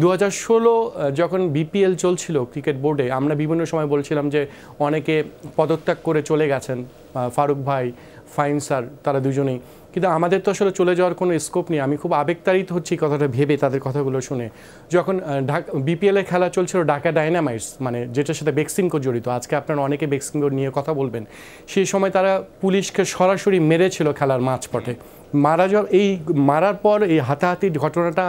2016 যখন বিপিএল চলছিল ক্রিকেট বোর্ডে, আমরা বিভিন্ন সময় বলছিলাম যে অনেকে পদত্যাগ করে চলে গেছেন, ফারুক ভাই, ফাহিম স্যার, তারা দুজনেই। কিন্তু আমাদের তো আসলে চলে যাওয়ার কোনো স্কোপ নেই। আমি খুব আবেগতাড়িত হচ্ছি কথাটা ভেবে, তাদের কথাগুলো শুনে। যখন বিপিএলের খেলা চলছিল ঢাকা ডায়নামাইটস, মানে যেটার সাথে বেক্সিমকো জড়িত, আজকে আপনারা অনেকে বেক্সিমকো নিয়ে কথা বলবেন, সেই সময় তারা পুলিশকে সরাসরি মেরেছিল খেলার মাঝপথে। এই মারার পর এই হাতাহাতির ঘটনাটা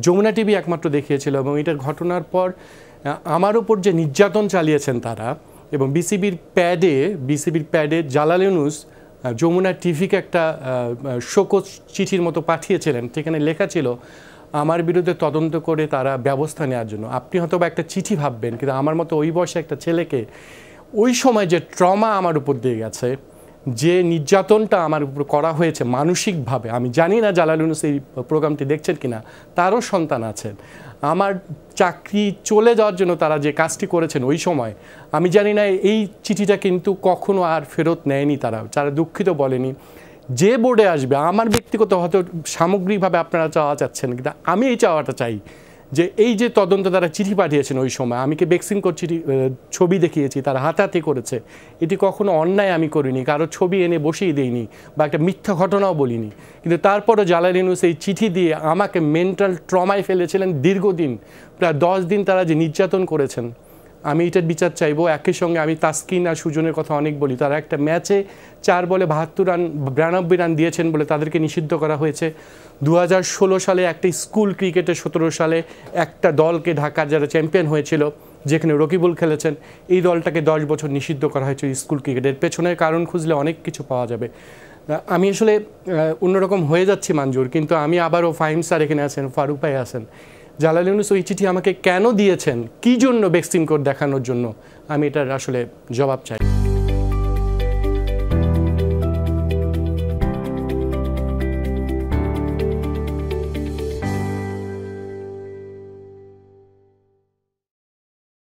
যমুনা টিভি একমাত্র দেখিয়েছিল, এবং এটার ঘটনার পর আমার উপর যে নির্যাতন চালিয়েছেন তারা, এবং বিসিবির প্যাডে জালাল ইউনুস যমুনা টিভিকে একটা শোকজ চিঠির মতো পাঠিয়েছিলেন, সেখানে লেখা ছিল আমার বিরুদ্ধে তদন্ত করে তারা ব্যবস্থা নেওয়ার জন্য। আপনি হয়তো বা একটা চিঠি ভাববেন, কিন্তু আমার মতো ওই বয়সে একটা ছেলেকে ওই সময় যে ট্রমা আমার উপর দিয়ে গেছে, যে নির্যাতনটা আমার উপর করা হয়েছে মানসিকভাবে, আমি জানি না জালাল ইউনুস এই প্রোগ্রামটি দেখছেন কিনা, তারও সন্তান আছেন। আমার চাকরি চলে যাওয়ার জন্য তারা যে কাজটি করেছেন ওই সময়, আমি জানি না এই চিঠিটা কিন্তু কখনো আর ফেরত নেয়নি তারা দুঃখিত বলেনি। যে বোর্ডে আসবে, আমার ব্যক্তিগত হয়তো সামগ্রিকভাবে আপনারা চাওয়া চাচ্ছেন, কিন্তু আমি এই চাওয়াটা চাই যে এই যে তদন্ত তারা চিঠি পাঠিয়েছেন ওই সময়, আমি কি বেক্সিমকোর ছবি দেখিয়েছি, তারা হাতাহাতি করেছে, এটি কখনো অন্যায় আমি করিনি, কারো ছবি এনে বসিয়ে দিইনি বা একটা মিথ্যা ঘটনাও বলিনি। কিন্তু তারপরও জালাল ইউনুস এই চিঠি দিয়ে আমাকে মেন্টাল ট্রমায় ফেলেছিলেন। দীর্ঘদিন, প্রায় 10 দিন তারা যে নির্যাতন করেছেন, আমি এটার বিচার চাইবো। একই সঙ্গে আমি তাসকিন আর সুজনের কথা অনেক বলি, তারা একটা ম্যাচে 4 বলে 72 রান 92 রান দিয়েছেন বলে তাদেরকে নিষিদ্ধ করা হয়েছে। 2016 সালে একটা স্কুল ক্রিকেটে, 17 সালে একটা দলকে, ঢাকার যারা চ্যাম্পিয়ন হয়েছিল, যেখানে রকিবুল খেলেছেন, এই দলটাকে 10 বছর নিষিদ্ধ করা হয়েছে স্কুল ক্রিকেটের। পেছনের কারণ খুঁজলে অনেক কিছু পাওয়া যাবে। আমি আসলে অন্যরকম হয়ে যাচ্ছি মঞ্জুর, কিন্তু আমি আবারও ফাহিম স্যার এখানে আছেন, ফারুক ভাই আছেন, জালাল ইউনুস ওই চিঠি আমাকে কেন দিয়েছেন, কী জন্য বেক্সিমকো দেখানোর জন্য, আমি এটার আসলে জবাব চাই।